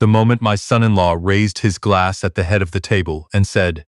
The moment my son-in-law raised his glass at the head of the table and said,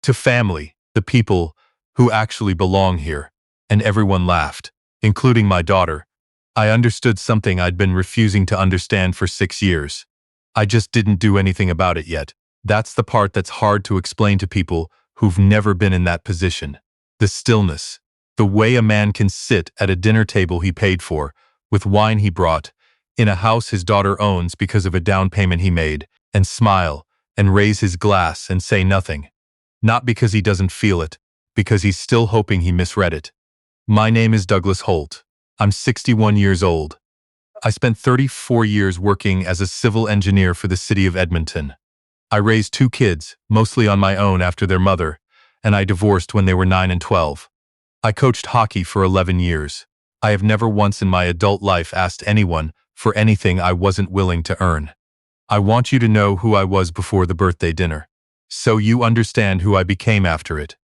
"To family, the people who actually belong here," and everyone laughed, including my daughter, I understood something I'd been refusing to understand for 6 years. I just didn't do anything about it yet. That's the part that's hard to explain to people who've never been in that position. The stillness. The way a man can sit at a dinner table he paid for, with wine he brought, in a house his daughter owns because of a down payment he made, and smile, and raise his glass and say nothing. Not because he doesn't feel it, because he's still hoping he misread it. My name is Douglas Holt. I'm 61 years old. I spent 34 years working as a civil engineer for the city of Edmonton. I raised 2 kids, mostly on my own after their mother, and I divorced when they were 9 and 12. I coached hockey for 11 years. I have never once in my adult life asked anyone for anything I wasn't willing to earn. I want you to know who I was before the birthday dinner, so you understand who I became after it.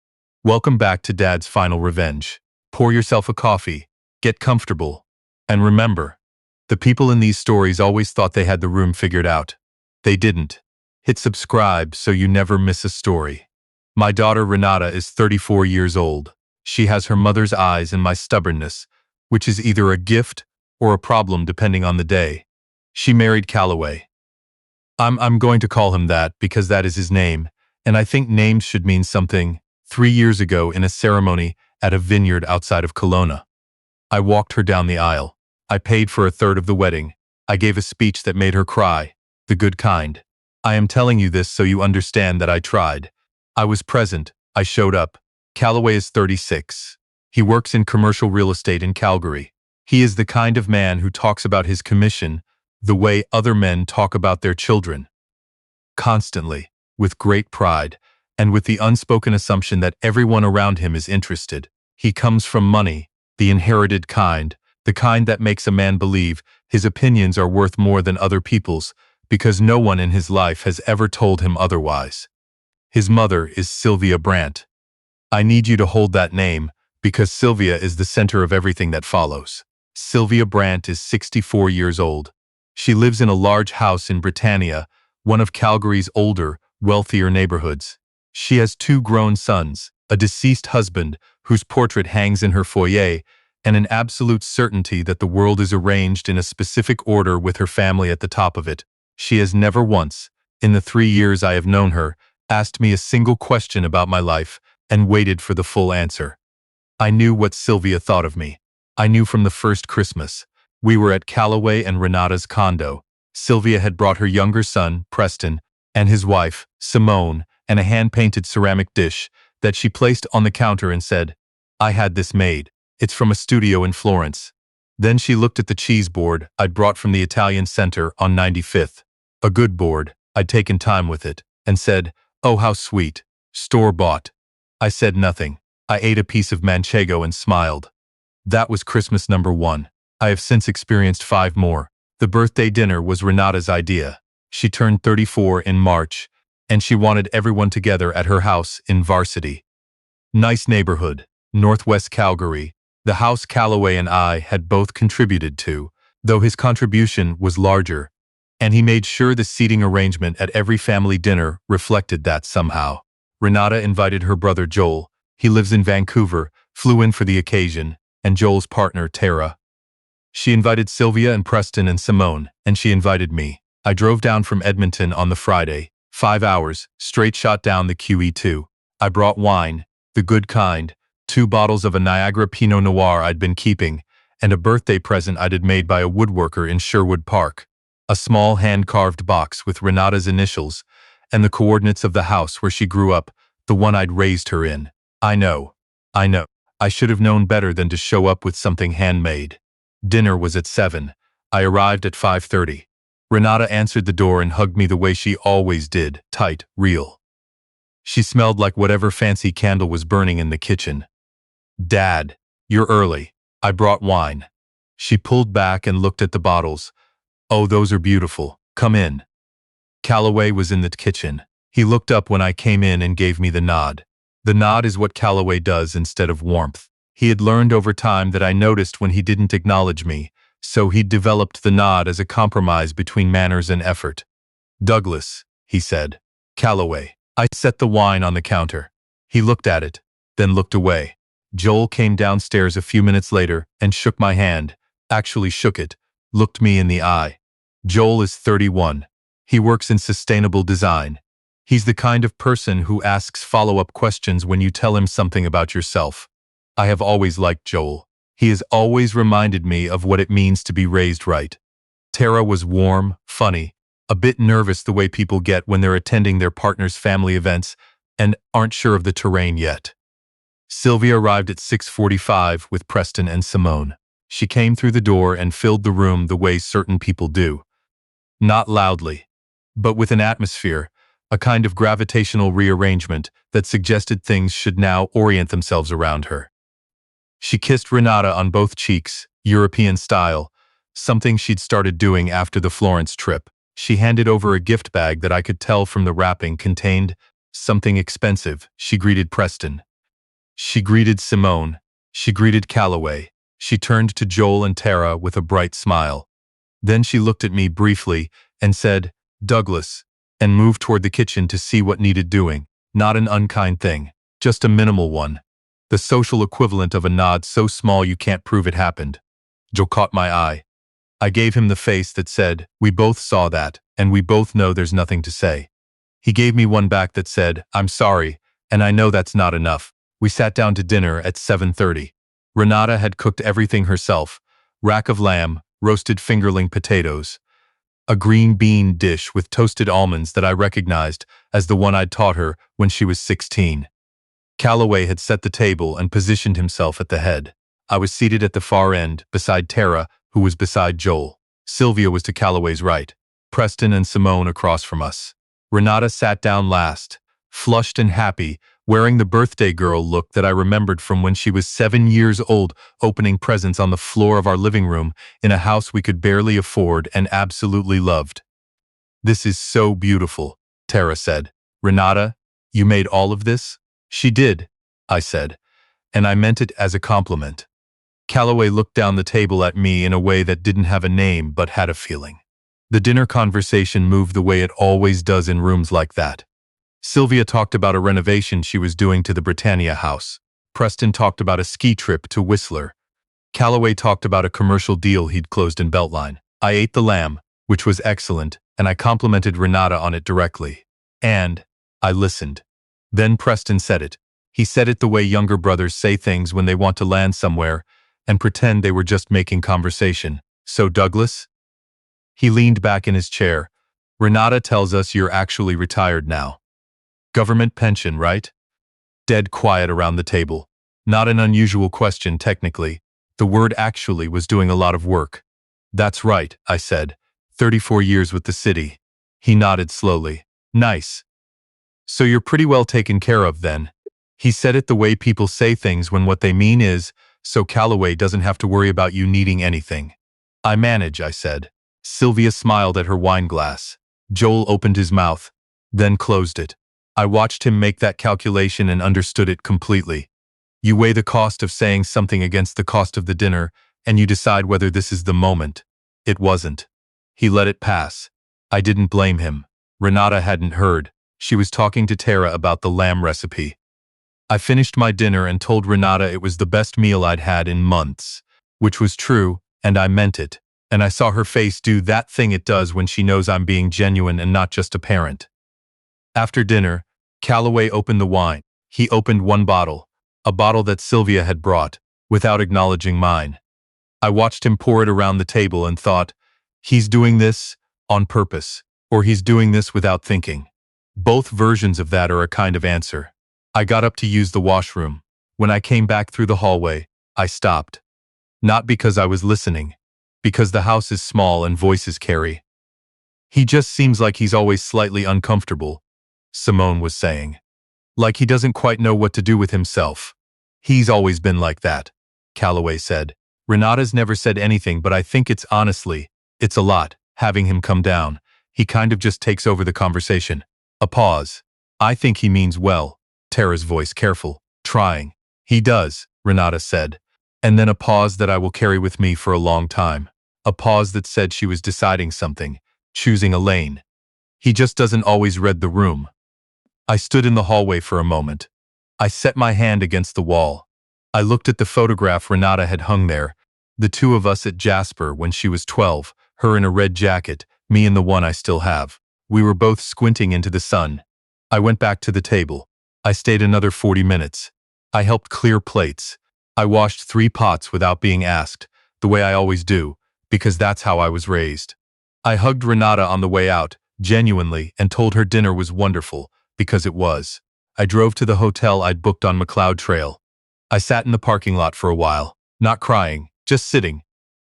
Welcome back to Dad's Final Revenge. Pour yourself a coffee, get comfortable, and remember, the people in these stories always thought they had the room figured out. They didn't. Hit subscribe so you never miss a story. My daughter Renata is 34 years old. She has her mother's eyes and my stubbornness, which is either a gift or a problem depending on the day. She married Callaway. I'm going to call him that because that is his name, and I think names should mean something. 3 years ago in a ceremony at a vineyard outside of Kelowna. I walked her down the aisle. I paid for a third of the wedding. I gave a speech that made her cry, the good kind. I am telling you this so you understand that I tried. I was present. I showed up. Callaway is 36. He works in commercial real estate in Calgary. He is the kind of man who talks about his commission the way other men talk about their children. Constantly, with great pride, and with the unspoken assumption that everyone around him is interested. He comes from money, the inherited kind, the kind that makes a man believe his opinions are worth more than other people's, because no one in his life has ever told him otherwise. His mother is Sylvia Brandt. I need you to hold that name, because Sylvia is the center of everything that follows. Sylvia Brandt is 64 years old. She lives in a large house in Britannia, one of Calgary's older, wealthier neighborhoods. She has 2 grown sons, a deceased husband whose portrait hangs in her foyer, and an absolute certainty that the world is arranged in a specific order with her family at the top of it. She has never once, in the 3 years I have known her, asked me a single question about my life and waited for the full answer. I knew what Sylvia thought of me. I knew from the first Christmas. We were at Callaway and Renata's condo. Sylvia had brought her younger son, Preston, and his wife, Simone, and a hand-painted ceramic dish that she placed on the counter and said, "I had this made. It's from a studio in Florence." Then she looked at the cheese board I'd brought from the Italian Center on 95th. A good board, I'd taken time with it, and said, "Oh, how sweet. Store-bought." I said nothing. I ate a piece of manchego and smiled. That was Christmas number 1. I have since experienced 5 more. The birthday dinner was Renata's idea. She turned 34 in March, and she wanted everyone together at her house in Varsity. Nice neighborhood, northwest Calgary, the house Callaway and I had both contributed to, though his contribution was larger, and he made sure the seating arrangement at every family dinner reflected that somehow. Renata invited her brother Joel. He lives in Vancouver, flew in for the occasion, and Joel's partner, Tara. She invited Sylvia and Preston and Simone, and she invited me. I drove down from Edmonton on the Friday, 5 hours, straight shot down the QE2. I brought wine, the good kind, 2 bottles of a Niagara Pinot Noir I'd been keeping, and a birthday present I'd had made by a woodworker in Sherwood Park. A small hand-carved box with Renata's initials, and the coordinates of the house where she grew up, the one I'd raised her in. I know. I should have known better than to show up with something handmade. Dinner was at 7. I arrived at 5:30. Renata answered the door and hugged me the way she always did, tight, real. She smelled like whatever fancy candle was burning in the kitchen. "Dad, you're early. I brought wine." She pulled back and looked at the bottles. "Oh, those are beautiful. Come in." Callaway was in the kitchen. He looked up when I came in and gave me the nod. The nod is what Callaway does instead of warmth. He had learned over time that I noticed when he didn't acknowledge me, so he'd developed the nod as a compromise between manners and effort. Douglas, he said. Calloway. I set the wine on the counter. He looked at it, then looked away. Joel came downstairs a few minutes later and shook my hand, actually shook it, looked me in the eye. Joel is 31. He works in sustainable design. He's the kind of person who asks follow-up questions when you tell him something about yourself. I have always liked Joel. He has always reminded me of what it means to be raised right. Tara was warm, funny, a bit nervous the way people get when they're attending their partner's family events and aren't sure of the terrain yet. Sylvia arrived at 6:45 with Preston and Simone. She came through the door and filled the room the way certain people do. Not loudly, but with an atmosphere, a kind of gravitational rearrangement that suggested things should now orient themselves around her. She kissed Renata on both cheeks, European style, something she'd started doing after the Florence trip. She handed over a gift bag that I could tell from the wrapping contained something expensive. She greeted Preston. She greeted Simone. She greeted Calloway. She turned to Joel and Tara with a bright smile. Then she looked at me briefly and said, "Douglas," and moved toward the kitchen to see what needed doing. Not an unkind thing, just a minimal one. The social equivalent of a nod so small you can't prove it happened. Joel caught my eye. I gave him the face that said, "We both saw that, and we both know there's nothing to say." He gave me one back that said, "I'm sorry, and I know that's not enough." We sat down to dinner at 7:30. Renata had cooked everything herself: rack of lamb, roasted fingerling potatoes, a green bean dish with toasted almonds that I recognized as the one I'd taught her when she was 16. Calloway had set the table and positioned himself at the head. I was seated at the far end, beside Tara, who was beside Joel. Sylvia was to Calloway's right, Preston and Simone across from us. Renata sat down last, flushed and happy, wearing the birthday girl look that I remembered from when she was 7 years old, opening presents on the floor of our living room in a house we could barely afford and absolutely loved. "This is so beautiful," Tara said. "Renata, you made all of this?" "She did," I said, and I meant it as a compliment. Calloway looked down the table at me in a way that didn't have a name but had a feeling. The dinner conversation moved the way it always does in rooms like that. Sylvia talked about a renovation she was doing to the Britannia house. Preston talked about a ski trip to Whistler. Calloway talked about a commercial deal he'd closed in Beltline. I ate the lamb, which was excellent, and I complimented Renata on it directly. And I listened. Then Preston said it. He said it the way younger brothers say things when they want to land somewhere and pretend they were just making conversation. "So, Douglas?" He leaned back in his chair. "Renata tells us you're actually retired now. Government pension, right?" Dead quiet around the table. Not an unusual question, technically. The word "actually" was doing a lot of work. "That's right," I said. 34 years with the city." He nodded slowly. "Nice. So you're pretty well taken care of then." He said it the way people say things when what they mean is, "So Calloway doesn't have to worry about you needing anything." "I manage," I said. Sylvia smiled at her wine glass. Joel opened his mouth, then closed it. I watched him make that calculation and understood it completely. You weigh the cost of saying something against the cost of the dinner, and you decide whether this is the moment. It wasn't. He let it pass. I didn't blame him. Renata hadn't heard. She was talking to Tara about the lamb recipe. I finished my dinner and told Renata it was the best meal I'd had in months, which was true, and I meant it. And I saw her face do that thing it does when she knows I'm being genuine and not just a parent. After dinner, Calloway opened the wine. He opened one bottle, a bottle that Sylvia had brought, without acknowledging mine. I watched him pour it around the table and thought, he's doing this on purpose, or he's doing this without thinking. Both versions of that are a kind of answer. I got up to use the washroom. When I came back through the hallway, I stopped. Not because I was listening, because the house is small and voices carry. "He just seems like he's always slightly uncomfortable," Simone was saying. "Like he doesn't quite know what to do with himself." "He's always been like that," Calloway said. "Renata's never said anything, but I think it's a lot, having him come down. He kind of just takes over the conversation." A pause. "I think he means well," Tara's voice careful, trying. "He does," Renata said. And then a pause that I will carry with me for a long time. A pause that said she was deciding something, choosing a lane. He just doesn't always read the room. I stood in the hallway for a moment. I set my hand against the wall. I looked at the photograph Renata had hung there, the two of us at Jasper when she was 12, her in a red jacket, me in the one I still have. We were both squinting into the sun. I went back to the table. I stayed another 40 minutes. I helped clear plates. I washed 3 pots without being asked, the way I always do, because that's how I was raised. I hugged Renata on the way out, genuinely, and told her dinner was wonderful, because it was. I drove to the hotel I'd booked on McLeod Trail. I sat in the parking lot for a while, not crying, just sitting,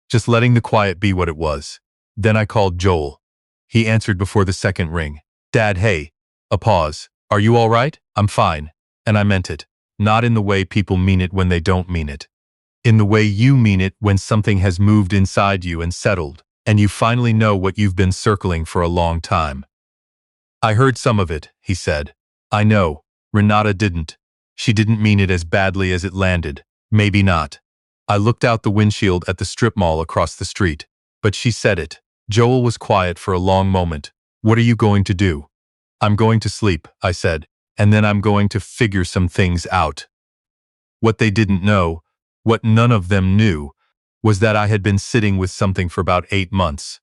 just letting the quiet be what it was. Then I called Joel. He answered before the second ring. Dad, hey. A pause. Are you all right? I'm fine. And I meant it. Not in the way people mean it when they don't mean it. In the way you mean it when something has moved inside you and settled, and you finally know what you've been circling for a long time. I heard some of it, he said. I know. Renata didn't. She didn't mean it as badly as it landed. Maybe not. I looked out the windshield at the strip mall across the street. But she said it. Joel was quiet for a long moment. What are you going to do? I'm going to sleep, I said, and then I'm going to figure some things out. What they didn't know, what none of them knew, was that I had been sitting with something for about 8 months.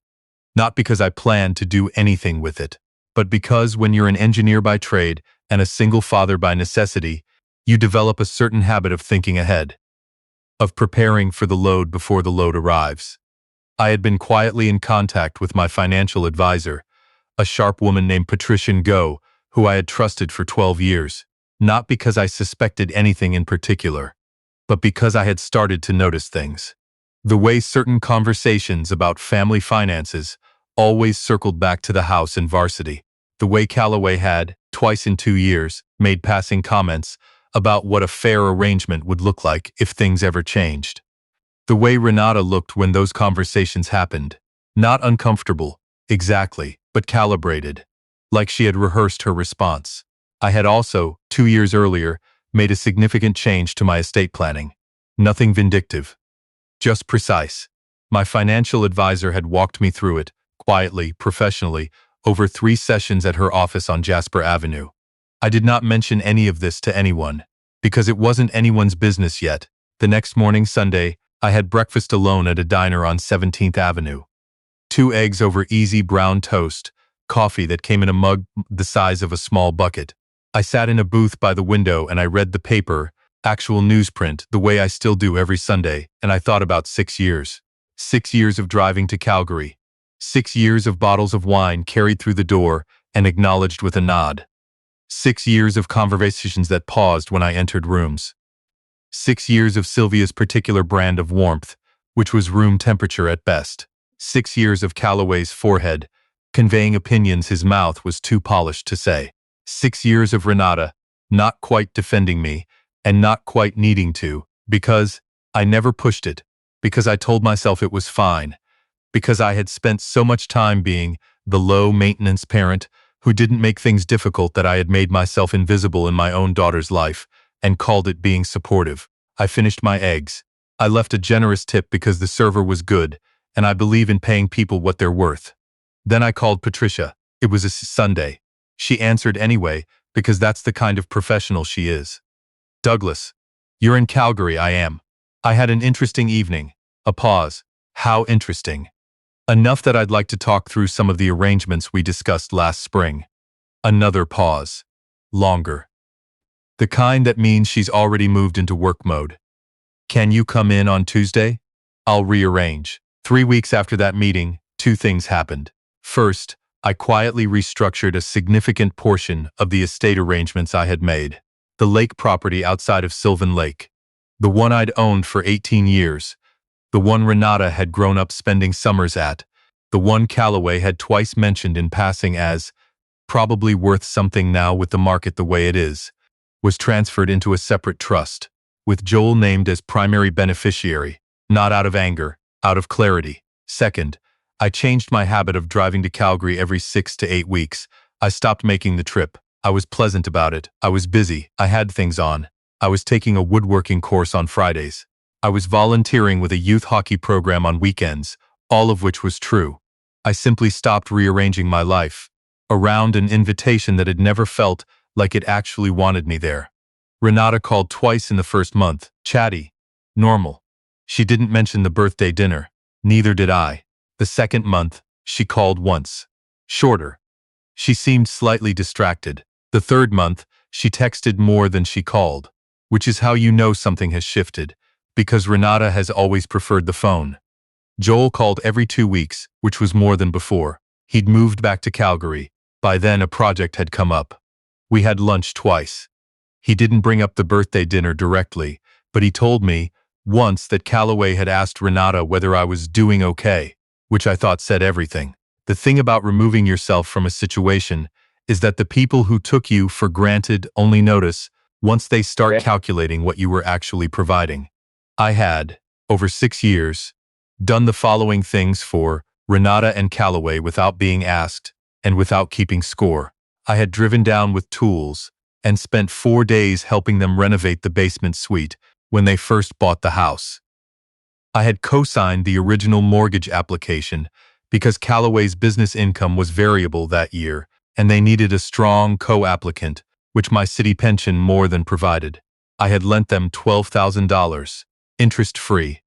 Not because I planned to do anything with it, but because when you're an engineer by trade and a single father by necessity, you develop a certain habit of thinking ahead, of preparing for the load before the load arrives. I had been quietly in contact with my financial advisor, a sharp woman named Patricia Go, who I had trusted for 12 years, not because I suspected anything in particular, but because I had started to notice things. The way certain conversations about family finances always circled back to the house in Varsity. The way Calloway had, twice in 2 years, made passing comments about what a fair arrangement would look like if things ever changed. The way Renata looked when those conversations happened. Not uncomfortable, exactly, but calibrated. Like she had rehearsed her response. I had also, 2 years earlier, made a significant change to my estate planning. Nothing vindictive. Just precise. My financial advisor had walked me through it, quietly, professionally, over 3 sessions at her office on Jasper Avenue. I did not mention any of this to anyone, because it wasn't anyone's business yet. The next morning, Sunday, I had breakfast alone at a diner on 17th Avenue. 2 eggs over easy brown toast, coffee that came in a mug the size of a small bucket. I sat in a booth by the window and I read the paper, actual newsprint, the way I still do every Sunday, and I thought about 6 years. 6 years of driving to Calgary. 6 years of bottles of wine carried through the door and acknowledged with a nod. 6 years of conversations that paused when I entered rooms. 6 years of Sylvia's particular brand of warmth, which was room temperature at best. 6 years of Calloway's forehead, conveying opinions his mouth was too polished to say. 6 years of Renata, not quite defending me, and not quite needing to, because I never pushed it, because I told myself it was fine, because I had spent so much time being the low-maintenance parent who didn't make things difficult that I had made myself invisible in my own daughter's life, and called it being supportive. I finished my eggs. I left a generous tip because the server was good, and I believe in paying people what they're worth. Then I called Patricia. It was a Sunday. She answered anyway, because that's the kind of professional she is. Douglas. You're in Calgary, I am. I had an interesting evening. A pause. How interesting. Enough that I'd like to talk through some of the arrangements we discussed last spring. Another pause. Longer. The kind that means she's already moved into work mode. Can you come in on Tuesday? I'll rearrange. 3 weeks after that meeting, 2 things happened. First, I quietly restructured a significant portion of the estate arrangements I had made. The lake property outside of Sylvan Lake. The one I'd owned for 18 years. The one Renata had grown up spending summers at. The one Calloway had twice mentioned in passing as probably worth something now with the market the way it is, was transferred into a separate trust, with Joel named as primary beneficiary, not out of anger, out of clarity. Second, I changed my habit of driving to Calgary every 6 to 8 weeks. I stopped making the trip. I was pleasant about it. I was busy. I had things on. I was taking a woodworking course on Fridays. I was volunteering with a youth hockey program on weekends, all of which was true. I simply stopped rearranging my life. around an invitation that had never felt like it actually wanted me there. Renata called twice in the first month, chatty, normal. She didn't mention the birthday dinner. Neither did I. The second month, she called once. Shorter. She seemed slightly distracted. The third month, she texted more than she called, which is how you know something has shifted, because Renata has always preferred the phone. Joel called every 2 weeks, which was more than before. He'd moved back to Calgary. By then, a project had come up. We had lunch twice. He didn't bring up the birthday dinner directly, but he told me once that Calloway had asked Renata whether I was doing okay, which I thought said everything. The thing about removing yourself from a situation is that the people who took you for granted only notice once they start calculating what you were actually providing. I had, over 6 years, done the following things for Renata and Calloway without being asked and without keeping score. I had driven down with tools and spent 4 days helping them renovate the basement suite when they first bought the house. I had co-signed the original mortgage application because Calloway's business income was variable that year and they needed a strong co-applicant, which my city pension more than provided. I had lent them $12,000, interest-free,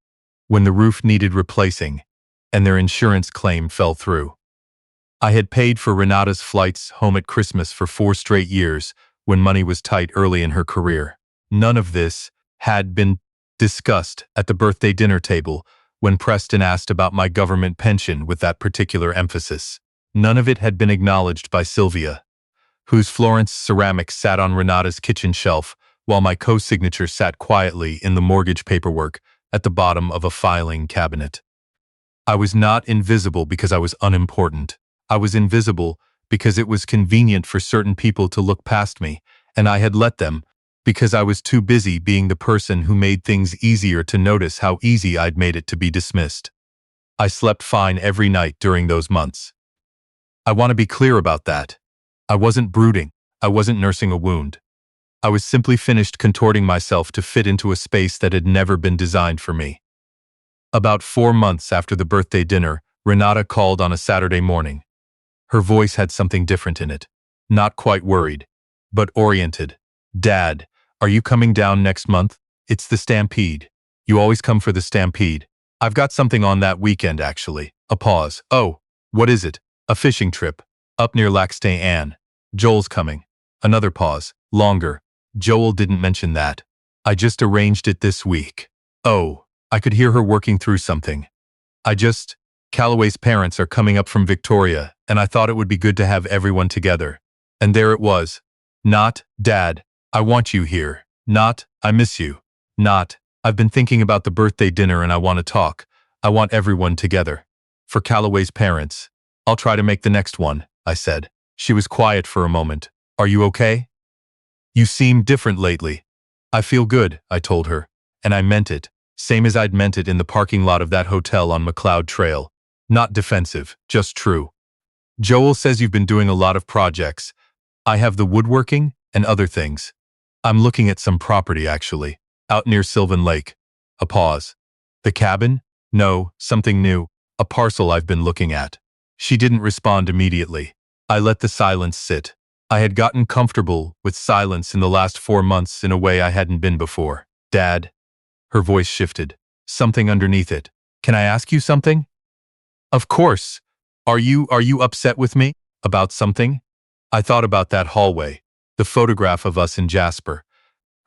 when the roof needed replacing and their insurance claim fell through. I had paid for Renata's flights home at Christmas for 4 straight years when money was tight early in her career. None of this had been discussed at the birthday dinner table when Preston asked about my government pension with that particular emphasis. None of it had been acknowledged by Sylvia, whose Florence ceramics sat on Renata's kitchen shelf while my co-signature sat quietly in the mortgage paperwork at the bottom of a filing cabinet. I was not invisible because I was unimportant. I was invisible because it was convenient for certain people to look past me, and I had let them because I was too busy being the person who made things easier to notice how easy I'd made it to be dismissed. I slept fine every night during those months. I want to be clear about that. I wasn't brooding. I wasn't nursing a wound. I was simply finished contorting myself to fit into a space that had never been designed for me. About 4 months after the birthday dinner, Renata called on a Saturday morning. Her voice had something different in it. Not quite worried, but oriented. "Dad, are you coming down next month? It's the Stampede. You always come for the Stampede. I've got something on that weekend, actually." A pause. "Oh, what is it?" "A fishing trip. Up near Lac Ste Anne. Joel's coming." Another pause. Longer. "Joel didn't mention that. I just arranged it this week." "Oh." I could hear her working through something. Calloway's parents are coming up from Victoria, and I thought it would be good to have everyone together." And there it was. Not, "Dad, I want you here." Not, "I miss you." Not, "I've been thinking about the birthday dinner and I want to talk." I want everyone together. For Calloway's parents. "I'll try to make the next one," I said. She was quiet for a moment. "Are you okay?" "You seem different lately." "I feel good," I told her. And I meant it. Same as I'd meant it in the parking lot of that hotel on McLeod Trail. Not defensive, just true. "Joel says you've been doing a lot of projects." "I have the woodworking and other things. I'm looking at some property, actually, out near Sylvan Lake." A pause. "The cabin?" "No, something new. A parcel I've been looking at." She didn't respond immediately. I let the silence sit. I had gotten comfortable with silence in the last 4 months in a way I hadn't been before. "Dad." Her voice shifted. Something underneath it. "Can I ask you something?" "Of course. Are you upset with me? About something?" I thought about that hallway, the photograph of us in Jasper.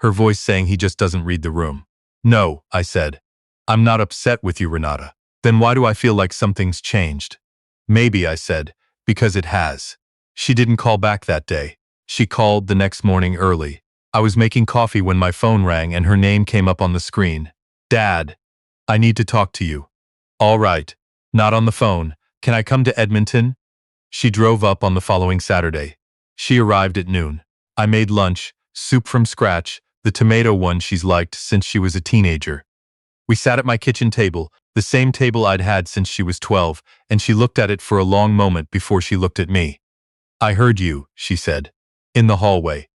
Her voice saying he just doesn't read the room. "No," I said. "I'm not upset with you, Renata." "Then why do I feel like something's changed?" "Maybe," I said, "because it has." She didn't call back that day. She called the next morning early. I was making coffee when my phone rang and her name came up on the screen. "Dad, I need to talk to you." "All right. Not on the phone. Can I come to Edmonton?" She drove up on the following Saturday. She arrived at noon. I made lunch, soup from scratch, the tomato one she's liked since she was a teenager. We sat at my kitchen table, the same table I'd had since she was 12, and she looked at it for a long moment before she looked at me. "I heard you," she said. "In the hallway.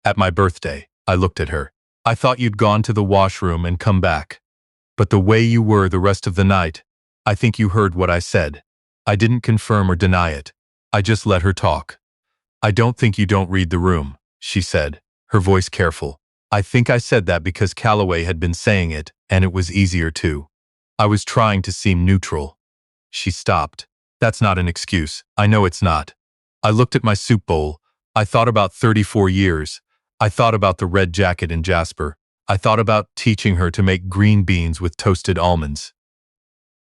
At my birthday." I looked at her. "I thought you'd gone to the washroom and come back. But the way you were the rest of the night, I think you heard what I said." I didn't confirm or deny it. I just let her talk. I don't think you don't read the room, she said, her voice careful. I think I said that because Calloway had been saying it, and it was easier too. I was trying to seem neutral. She stopped. That's not an excuse. I know it's not. I looked at my soup bowl. I thought about 34 years. I thought about the red jacket in Jasper. I thought about teaching her to make green beans with toasted almonds.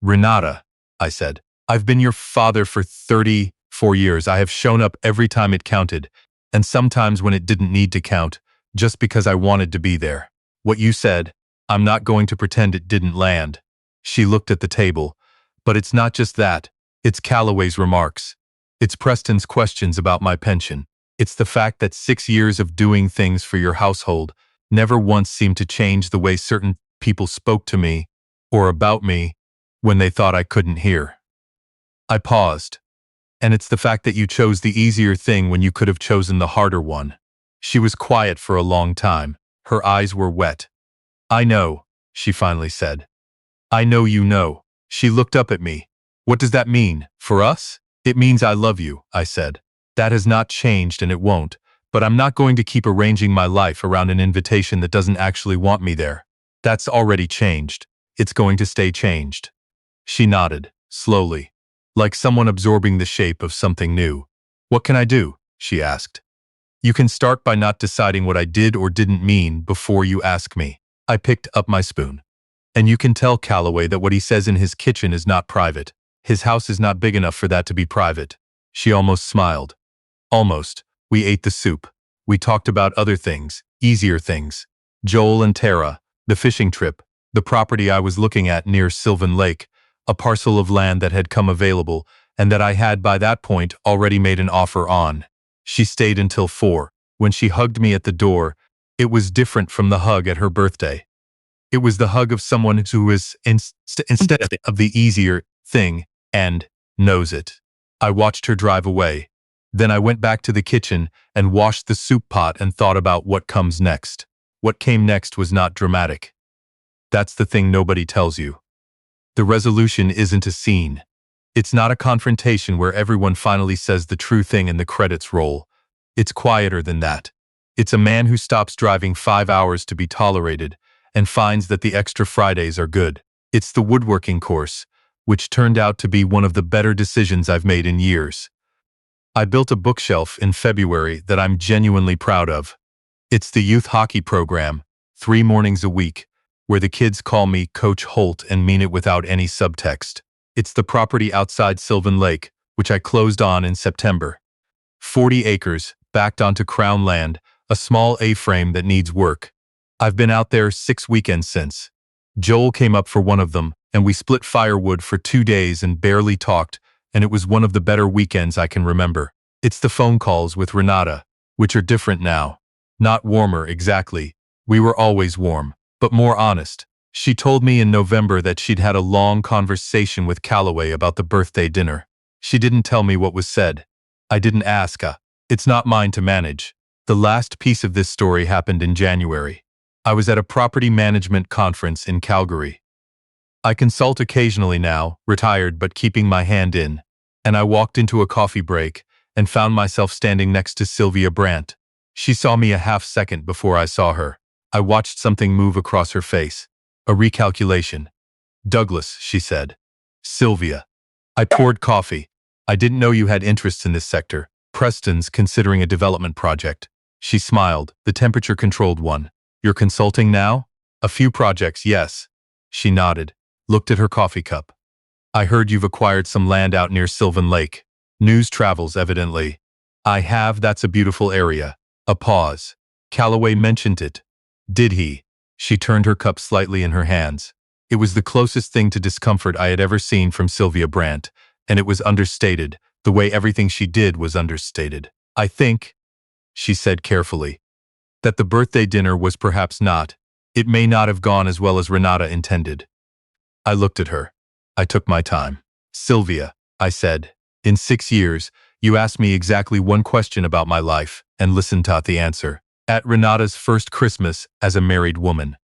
Renata, I said, I've been your father for 34 years. I have shown up every time it counted, and sometimes when it didn't need to count, just because I wanted to be there. What you said, I'm not going to pretend it didn't land. She looked at the table. But it's not just that. It's Calloway's remarks. It's Preston's questions about my pension. It's the fact that 6 years of doing things for your household never once seemed to change the way certain people spoke to me, or about me, when they thought I couldn't hear. I paused. And it's the fact that you chose the easier thing when you could have chosen the harder one. She was quiet for a long time. Her eyes were wet. I know, she finally said. I know you know. She looked up at me. What does that mean, for us? It means I love you, I said. That has not changed and it won't, but I'm not going to keep arranging my life around an invitation that doesn't actually want me there. That's already changed. It's going to stay changed. She nodded, slowly, like someone absorbing the shape of something new. What can I do? She asked. You can start by not deciding what I did or didn't mean before you ask me. I picked up my spoon. And you can tell Calloway that what he says in his kitchen is not private. His house is not big enough for that to be private. She almost smiled. Almost. We ate the soup. We talked about other things, easier things. Joel and Tara, the fishing trip, the property I was looking at near Sylvan Lake, a parcel of land that had come available and that I had by that point already made an offer on. She stayed until 4. When she hugged me at the door, it was different from the hug at her birthday. It was the hug of someone who was instead of the easier thing and knows it. I watched her drive away. Then I went back to the kitchen and washed the soup pot and thought about what comes next. What came next was not dramatic. That's the thing nobody tells you. The resolution isn't a scene. It's not a confrontation where everyone finally says the true thing and the credits roll. It's quieter than that. It's a man who stops driving 5 hours to be tolerated and finds that the extra Fridays are good. It's the woodworking course, which turned out to be one of the better decisions I've made in years. I built a bookshelf in February that I'm genuinely proud of. It's the youth hockey program, 3 mornings a week, where the kids call me Coach Holt and mean it without any subtext. It's the property outside Sylvan Lake, which I closed on in September. 40 acres, backed onto Crown land, a small A-frame that needs work. I've been out there 6 weekends since. Joel came up for one of them, and we split firewood for 2 days and barely talked, and it was one of the better weekends I can remember. It's the phone calls with Renata, which are different now. Not warmer, exactly. We were always warm, but more honest. She told me in November that she'd had a long conversation with Calloway about the birthday dinner. She didn't tell me what was said. I didn't ask her. It's not mine to manage. The last piece of this story happened in January. I was at a property management conference in Calgary. I consult occasionally now, retired but keeping my hand in, and I walked into a coffee break and found myself standing next to Sylvia Brandt. She saw me a half second before I saw her. I watched something move across her face. A recalculation. Douglas, she said. Sylvia. I poured coffee. I didn't know you had interests in this sector. Preston's considering a development project. She smiled, the temperature-controlled one. You're consulting now? A few projects, yes. She nodded, looked at her coffee cup. I heard you've acquired some land out near Sylvan Lake. News travels, evidently. I have, that's a beautiful area. A pause. Calloway mentioned it. Did he? She turned her cup slightly in her hands. It was the closest thing to discomfort I had ever seen from Sylvia Brandt, and it was understated, the way everything she did was understated. I think, she said carefully, that the birthday dinner was perhaps not. It may not have gone as well as Renata intended. I looked at her. I took my time. Sylvia, I said, in 6 years, you asked me exactly one question about my life and listened to the answer. At Renata's first Christmas as a married woman.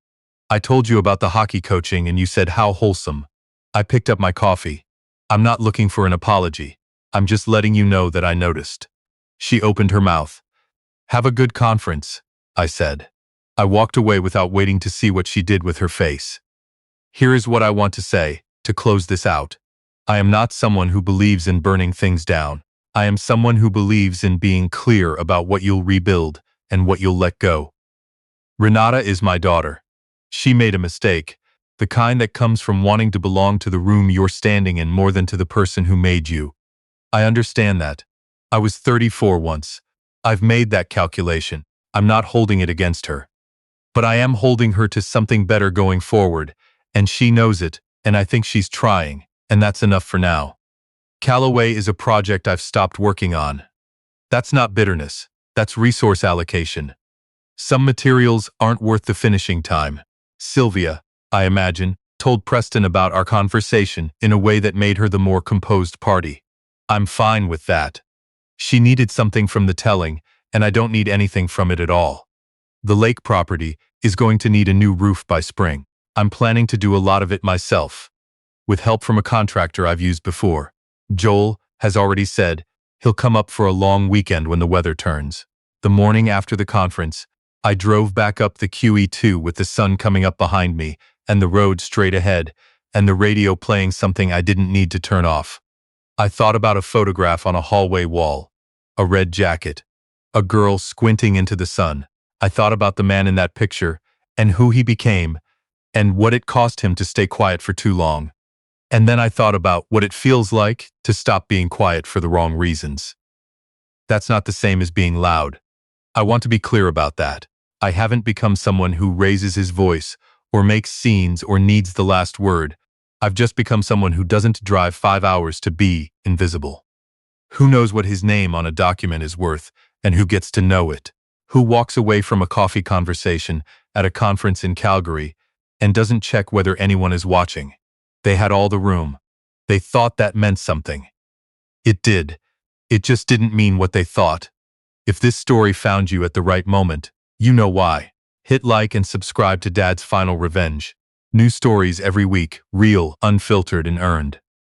I told you about the hockey coaching and you said how wholesome. I picked up my coffee. I'm not looking for an apology. I'm just letting you know that I noticed. She opened her mouth. Have a good conference, I said. I walked away without waiting to see what she did with her face. Here is what I want to say, to close this out. I am not someone who believes in burning things down. I am someone who believes in being clear about what you'll rebuild and what you'll let go. Renata is my daughter. She made a mistake, the kind that comes from wanting to belong to the room you're standing in more than to the person who made you. I understand that. I was 34 once. I've made that calculation. I'm not holding it against her. But I am holding her to something better going forward, and she knows it, and I think she's trying, and that's enough for now. Callaway is a project I've stopped working on. That's not bitterness. That's resource allocation. Some materials aren't worth the finishing time. Sylvia, I imagine, told Preston about our conversation in a way that made her the more composed party. I'm fine with that. She needed something from the telling, and I don't need anything from it at all. The lake property is going to need a new roof by spring. I'm planning to do a lot of it myself, with help from a contractor I've used before. Joel has already said he'll come up for a long weekend when the weather turns. The morning after the conference, I drove back up the QE2 with the sun coming up behind me and the road straight ahead, and the radio playing something I didn't need to turn off. I thought about a photograph on a hallway wall, a red jacket, a girl squinting into the sun. I thought about the man in that picture and who he became and what it cost him to stay quiet for too long. And then I thought about what it feels like to stop being quiet for the wrong reasons. That's not the same as being loud. I want to be clear about that. I haven't become someone who raises his voice or makes scenes or needs the last word. I've just become someone who doesn't drive 5 hours to be invisible. Who knows what his name on a document is worth and who gets to know it? Who walks away from a coffee conversation at a conference in Calgary and doesn't check whether anyone is watching? They had all the room. They thought that meant something. It did. It just didn't mean what they thought. If this story found you at the right moment, you know why. Hit like and subscribe to Dad's Final Revenge. New stories every week, real, unfiltered, and earned.